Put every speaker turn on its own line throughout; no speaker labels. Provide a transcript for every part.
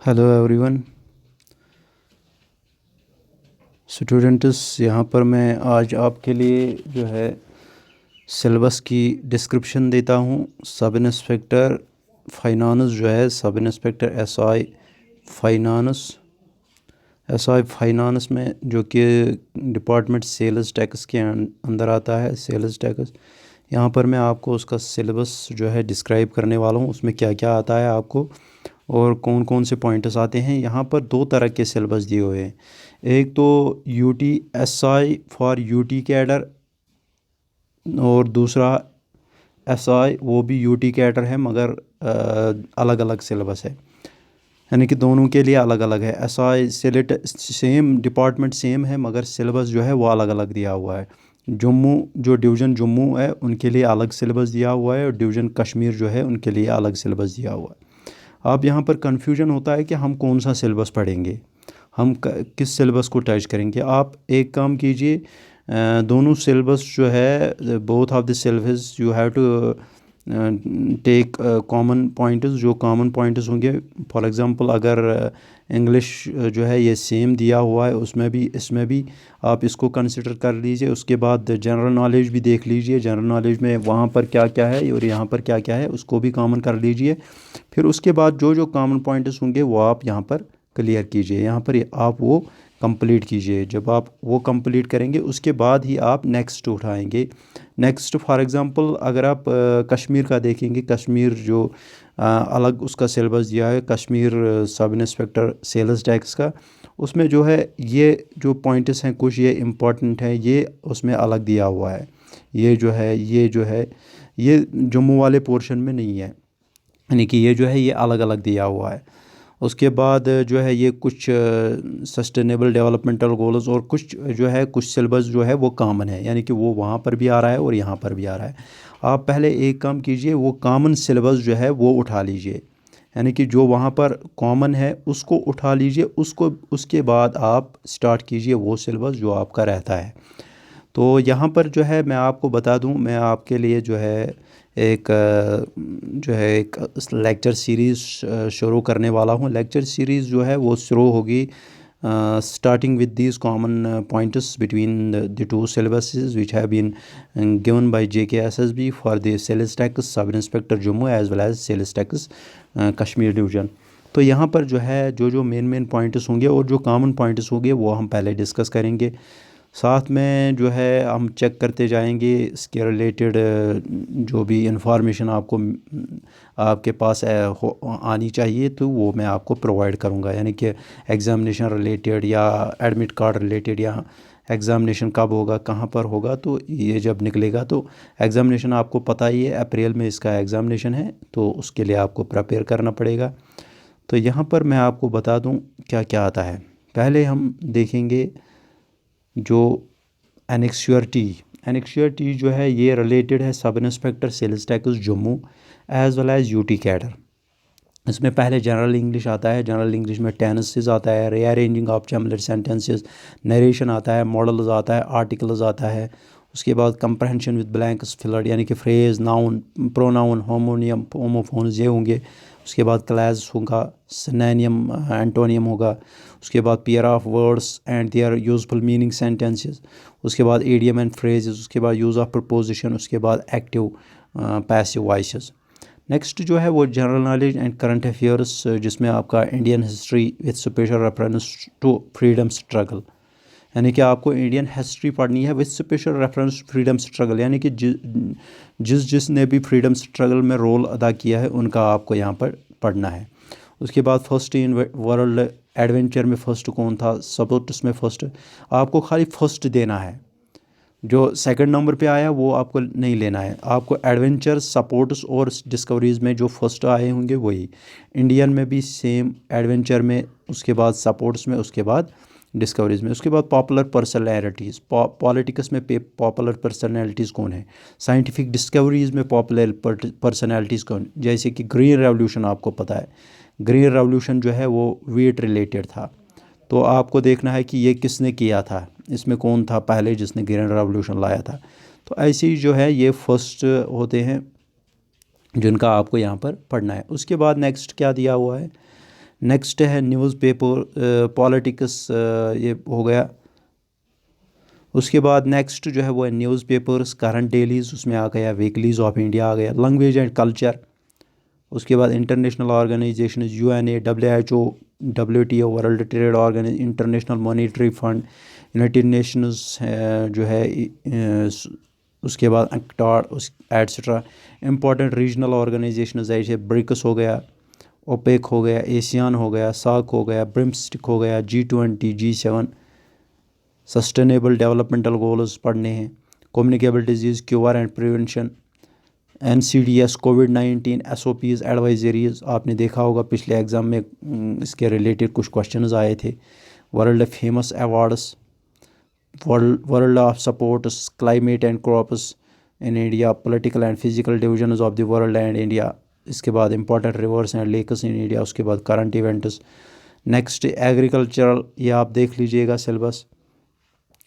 Hello everyone students. यहाँ पर मैं आज आपके लिए जो है सिलेबस की डिस्क्रिप्शन देता हूँ। सब इंस्पेक्टर फाइनांस जो है सब इंस्पेक्टर एसआई फाइनांस में जो कि डिपार्टमेंट सेल्स टैक्स के अंदर आता है। सेल्स टैक्स यहाँ पर मैं आपको उसका सिलेबस जो है डिस्क्राइब करने वाला हूँ, उसमें क्या क्या आता है आपको और कौन कौन से पॉइंट्स आते हैं। यहाँ पर दो तरह के सिलेबस दिए हुए हैं। एक तो UT SI for UT cadre और दूसरा एसआई वो भी यूटी कैडर है मगर अलग अलग सिलेबस है, यानी कि दोनों के लिए अलग अलग है। एसआई सिलेट सेम डिपार्टमेंट सेम है मगर सिलेबस जो है वो अलग अलग दिया हुआ है। जम्मू जो डिवीज़न जम्मू है उनके लिए अलग सिलेबस दिया हुआ है और डिवीज़न कश्मीर जो है उनके लिए अलग सिलेबस दिया हुआ है। अब यहाँ पर कन्फ्यूजन होता है कि हम कौन सा सिलेबस पढ़ेंगे, हम किस सिलेबस को टच करेंगे। आप एक काम कीजिए, दोनों सिलेबस जो है both of the syllabus you have to take common points. जो कॉमन पॉइंट्स होंगे, फॉर एग्जांपल अगर इंग्लिश जो है ये सेम दिया हुआ है उसमें भी इसमें भी आप इसको कंसिडर कर लीजिए। उसके बाद जनरल नॉलेज भी देख लीजिए, जनरल नॉलेज में वहाँ पर क्या क्या है और यहाँ पर क्या क्या है उसको भी कॉमन कर लीजिए। फिर उसके बाद जो जो कॉमन पॉइंट्स होंगे वो आप यहाँ पर क्लियर कीजिए, यहाँ पर आप वो कंप्लीट कीजिए। जब आप वो कंप्लीट करेंगे उसके बाद ही आप नेक्स्ट उठाएंगे। नेक्स्ट फॉर एग्जांपल अगर आप कश्मीर का देखेंगे, कश्मीर जो अलग उसका सिलेबस दिया है कश्मीर सब इंस्पेक्टर सेल्स टैक्स का, उसमें जो है ये जो पॉइंट्स हैं कुछ ये इम्पोर्टेंट हैं, ये उसमें अलग दिया हुआ है। ये जम्मू वाले पोर्शन में नहीं है, यानी कि ये जो है ये अलग अलग दिया हुआ है। उसके बाद जो है ये कुछ सस्टेनेबल डेवलपमेंटल गोल्स और कुछ जो है कुछ सिलेबस जो है वो कॉमन है, यानी कि वो वहाँ पर भी आ रहा है और यहाँ पर भी आ रहा है। आप पहले एक काम कीजिए, वो कॉमन सिलेबस जो है वो उठा लीजिए, यानी कि जो वहाँ पर कॉमन है उसको उठा लीजिए। उसके बाद आप स्टार्ट कीजिए वो सिलेबस जो आपका रहता है। तो यहाँ पर जो है मैं आपको बता दूँ, मैं आपके लिए जो है एक लेक्चर सीरीज़ शुरू करने वाला हूँ। लेक्चर सीरीज़ जो है वो शुरू होगी starting with these common pointers between the two syllabuses which have been given by JKSSB for the sales tax sub inspector Jammu as well as sales tax Kashmir division. तो यहाँ पर जो है जो जो मेन पॉइंट्स होंगे और जो कॉमन पॉइंट्स होंगे वो हम पहले डिस्कस करेंगे। साथ में जो है हम चेक करते जाएंगे इसके रिलेटेड जो भी इंफॉर्मेशन आपको आपके पास आनी चाहिए तो वो मैं आपको प्रोवाइड करूँगा, यानी कि एग्ज़ामिनेशन रिलेटेड या एडमिट कार्ड रिलेटेड या एग्ज़ामिनेशन कब होगा कहाँ पर होगा। तो ये जब निकलेगा तो एग्ज़ामिनेशन आपको पता ही है, अप्रैल में इसका एग्ज़ामिनेशन है तो उसके लिए आपको प्रिपेयर करना पड़ेगा। तो यहाँ पर मैं आपको बता दूँ क्या क्या आता है। पहले हम देखेंगे जो एनेक्स्योरिटी जो है ये रिलेटेड है sub inspector sales tax Jammu as well as UT cadre. इसमें पहले जनरल इंग्लिश आता है, जनरल इंग्लिश में टेंसेस आता है, रीअरेंजिंग ऑफ जमलेट सेंटेंसेस, नरेशन आता है, मॉडल्स आता है, आर्टिकल्स आता है। उसके बाद कंप्रहेंशन विद ब्लैंक्स फिलर, यानी कि फ्रेज, नाउन, प्रोनाउन, होमोनियम, होमोफोन्स ये होंगे। उसके बाद क्लास होगा, सिनोनिम, एंटोनियम होगा। उसके बाद pair of words and their useful meaning sentences. उसके बाद इडियम एंड फ्रेजेस। उसके बाद यूज़ ऑफ प्रपोजिशन। उसके बाद एक्टिव पैसिव वॉइसेस। नेक्स्ट जो है वो general knowledge and current affairs, जिसमें आपका Indian history with special reference to freedom struggle, यानी कि आपको इंडियन हिस्ट्री पढ़नी है with special reference freedom struggle, यानी कि जिसने भी फ्रीडम स्ट्रगल में रोल अदा किया है उनका आपको यहाँ पर पढ़ना है। उसके बाद फर्स्ट इन वर्ल्ड एडवेंचर में फ़र्स्ट कौन था, सपोर्ट्स में फ़र्स्ट, आपको खाली फर्स्ट देना है। जो सेकंड नंबर पे आया वो आपको नहीं लेना है, आपको एडवेंचर, सपोर्ट्स और डिस्कवरीज़ में जो फर्स्ट आए होंगे वही। इंडियन में भी सेम, एडवेंचर में, उसके बाद सपोर्ट्स में, उसके बाद डिस्कवरीज़ में। उसके बाद पॉपुलर पर्सनैलिटीज़, पॉलिटिक्स में पॉपुलर पर्सनैलिटीज़ कौन है, साइंटिफिक डिस्कवरीज़ में पॉपुलर पर्सनैलिटीज़ कौन, जैसे कि ग्रीन रेवोल्यूशन आपको पता है, ग्रीन रेवोल्यूशन जो है वो वीट रिलेटेड था। तो आपको देखना है कि ये किसने किया था, इसमें कौन था पहले जिसने ग्रीन रेवोल्यूशन लाया था। तो ऐसे ही जो है ये फर्स्ट होते हैं जिनका आपको यहाँ पर पढ़ना है। उसके बाद नेक्स्ट क्या दिया हुआ है, नेक्स्ट है न्यूज़पेपर पॉलिटिक्स, ये हो गया। उसके बाद नेक्स्ट जो है वो है न्यूज़पेपर्स करंट डेलीज़, उसमें आ गया वीकलीज़ ऑफ इंडिया आ गया। लैंग्वेज एंड कल्चर, उसके बाद international organisation UN, WHO, WTO world trade organisation, international monetary fund, united nations जो है उसके बाद एक्टाड उस एट्सट्रा। इंपॉर्टेंट रीजनल ऑर्गेनाइजेशन जैसे ब्रिक्स हो गया, ओपेक हो गया, एशियान हो गया, सार्क हो गया, ब्रिम्स्टिक हो गया, G20, G7। Sustainable developmental goals पढ़ने हैं। Communicable disease cure and prevention, NCDS, covid, SOPs, advisories. आपने देखा होगा पिछले एग्ज़ाम में इसके रिलेटेड कुछ क्वेश्चंस आए थे। World famous awards, world of sports, climate and crops in India, political and physical divisions of the world and India. इसके बाद important rivers and lakes in India. उसके बाद करंट इवेंट्स। नेक्स्ट एग्रीकल्चरल, ये आप देख लीजिएगा सिलेबस।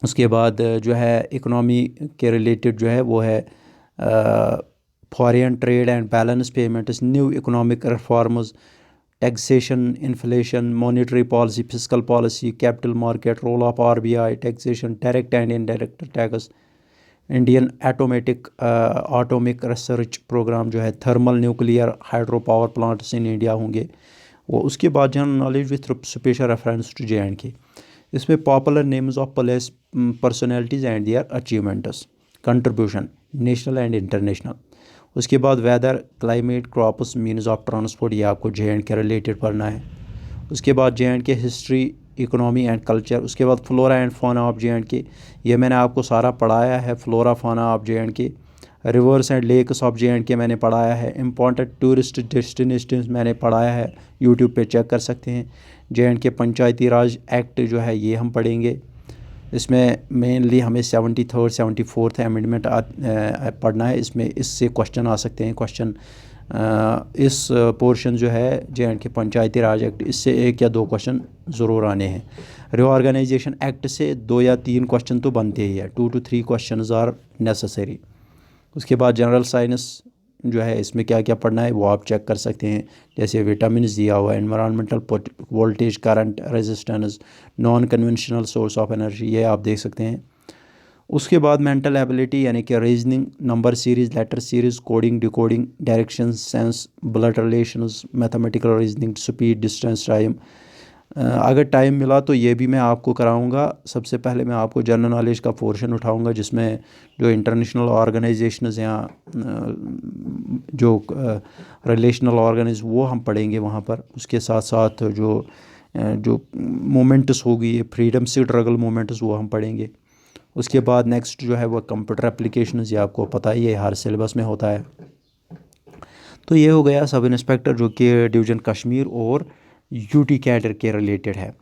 उसके बाद जो है इकोनॉमी के रिलेटेड जो है वो है foreign trade and balance payments, new economic reforms, taxation, inflation, monetary policy, fiscal policy, capital market, role of RBI, taxation, direct and indirect tax, Indian atomic research programme जो है, thermal nuclear hydro power plants in India होंगे वो। उसके बाद general knowledge with special reference to J&K। इसमें popular names of police personalities and their achievements, contribution national and international. उसके बाद weather, climate, crops, means of transport, ये आपको J&K related पढ़ना है। उसके बाद J&K history, economy and culture. उसके बाद फ्लोरा एंड फाना ऑफ J&K, ये मैंने आपको सारा पढ़ाया है। Flora fauna of J&K, rivers and lakes of J&K मैंने पढ़ाया है। इंपॉर्टेंट टूरिस्ट डेस्टिनेशंस मैंने पढ़ाया है, यूट्यूब पे चेक कर सकते हैं। J&K पंचायती राज एक्ट जो है ये हम पढ़ेंगे। इसमें मेनली हमें 73rd 74th अमेंडमेंट पढ़ना है। इसमें इससे क्वेश्चन आ सकते हैं। क्वेश्चन इस पोर्शन जो है J&K पंचायती राज एक्ट, इससे 1 या 2 क्वेश्चन ज़रूर आने हैं। रिओर्गनाइजेशन एक्ट से 2 या 3 क्वेश्चन तो बनते ही है, 2 to 3 क्वेश्चन आर नेसेसरी। उसके बाद जनरल साइंस जो है, इसमें क्या क्या पढ़ना है वो आप चेक कर सकते हैं। जैसे विटामिन दिया हुआ है, environmental, voltage, current, resistance, non conventional source of energy, ये आप देख सकते हैं। उसके बाद मेंटल एबिलिटी यानी कि reasoning, number series, letter series, coding, decoding, direction sense, blood relations, mathematical reasoning, speed, distance, time. अगर टाइम मिला तो ये भी मैं आपको कराऊंगा। सबसे पहले मैं आपको जनरल नॉलेज का पोर्शन उठाऊंगा, जिसमें जो इंटरनेशनल ऑर्गेनाइजेशंस या जो रिलेशनल ऑर्गेनाइज वो हम पढ़ेंगे वहाँ पर। उसके साथ साथ जो मोमेंट्स होगी, फ्रीडम स्ट्रगल मोमेंट्स, वो हम पढ़ेंगे। उसके बाद नेक्स्ट जो है वो कंप्यूटर एप्लीकेशंस, ये आपको पता ही है, हर सिलेबस में होता है। तो ये हो गया सब इंस्पेक्टर जो कि डिवीज़न कश्मीर और UT कैडर के रिलेटेड है।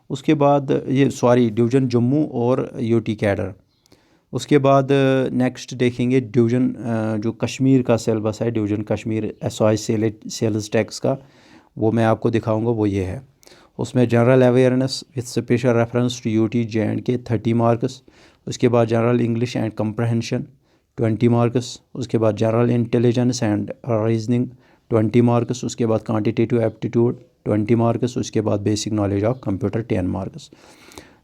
उसके बाद ये डिवीज़न जम्मू और UT कैडर। उसके बाद नेक्स्ट देखेंगे डिवीज़न जो कश्मीर का सिलेबस है, division Kashmir SI sales tax का, वो मैं आपको दिखाऊंगा। वो ये है, उसमें general awareness with special reference to UT J&K 30 marks. उसके बाद general English and comprehension 20 marks. उसके बाद general intelligence and reasoning 20 marks. उसके बाद क्वांटिटेटिव एप्टीट्यूड 20 मार्क्स। उसके बाद basic knowledge of computer 10 marks.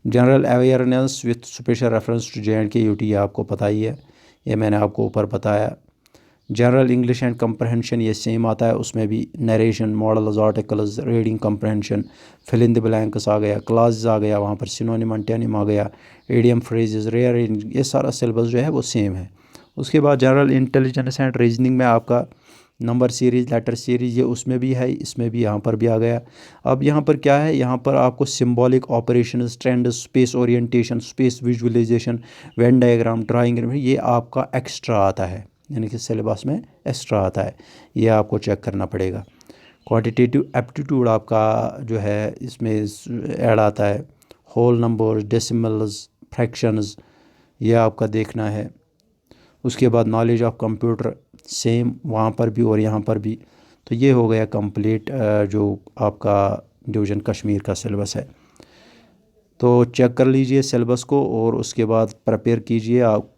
General awareness with special reference to J&K UT, ये आपको पता ही है, ये मैंने आपको ऊपर बताया। जनरल इंग्लिश एंड कंप्रहेंशन ये सेम आता है, उसमें भी narration, modals, articles, reading comprehension, fill in the blanks आ गया, क्लासेस आ गया, वहाँ पर सिनोनिम एंटोनिम आ गया, इडियम फ्रेजेस, रेयर, ये सारा सिलेबस जो है वो सेम है। उसके बाद जनरल इंटेलिजेंस एंड रीजनिंग में आपका नंबर सीरीज़, लेटर सीरीज़, ये उसमें भी है, इसमें भी, यहाँ पर भी आ गया। अब यहाँ पर क्या है, यहाँ पर आपको symbolic operations, trends, space orientation, space visualisation, venn diagram, drawing, ये आपका एक्स्ट्रा आता है, यानी कि सिलेबस में एक्स्ट्रा आता है, ये आपको चेक करना पड़ेगा। क्वांटिटेटिव एप्टीट्यूड आपका जो है इसमें ऐड आता है, होल नंबर्स, डेसिमल्स, फ्रैक्शंस, ये आपका देखना है। उसके बाद नॉलेज ऑफ कंप्यूटर सेम वहाँ पर भी और यहाँ पर भी। तो ये हो गया कंप्लीट जो आपका डिवीज़न कश्मीर का सिलेबस है। तो चेक कर लीजिए सिलेबस को और उसके बाद प्रिपेयर कीजिए आप।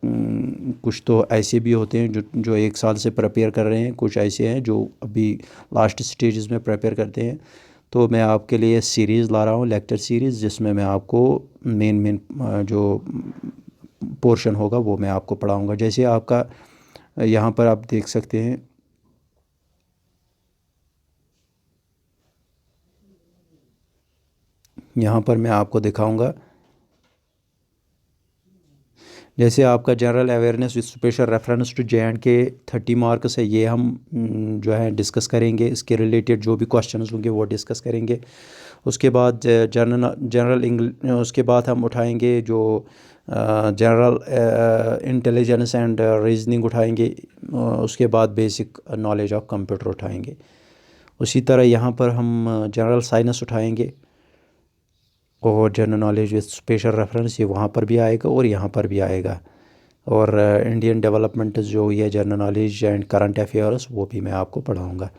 कुछ तो ऐसे भी होते हैं जो 1 साल से प्रिपेयर कर रहे हैं, कुछ ऐसे हैं जो अभी लास्ट स्टेजेस में प्रिपेयर करते हैं। तो मैं आपके लिए सीरीज़ ला रहा हूँ, लेक्चर सीरीज़, जिसमें मैं आपको मेन मेन जो पोर्शन होगा वो मैं आपको पढ़ाऊँगा। जैसे आपका यहाँ पर आप देख सकते हैं, यहाँ पर मैं आपको दिखाऊंगा। जैसे आपका general awareness with special reference to J and K 30 marks है, ये हम जो है डिस्कस करेंगे। इसके रिलेटेड जो भी क्वेश्चंस होंगे वो डिस्कस करेंगे। उसके बाद उसके बाद हम उठाएंगे जो जनरल इंटेलिजेंस एंड रीजनिंग उठाएंगे। उसके बाद बेसिक नॉलेज ऑफ कंप्यूटर उठाएंगे। उसी तरह यहाँ पर हम जनरल साइंस उठाएंगे और general knowledge with special reference, ये वहाँ पर भी आएगा और यहाँ पर भी आएगा। और इंडियन डेवलपमेंट जो ये general knowledge and current affairs, वो भी मैं आपको पढ़ाऊँगा।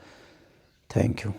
Thank you.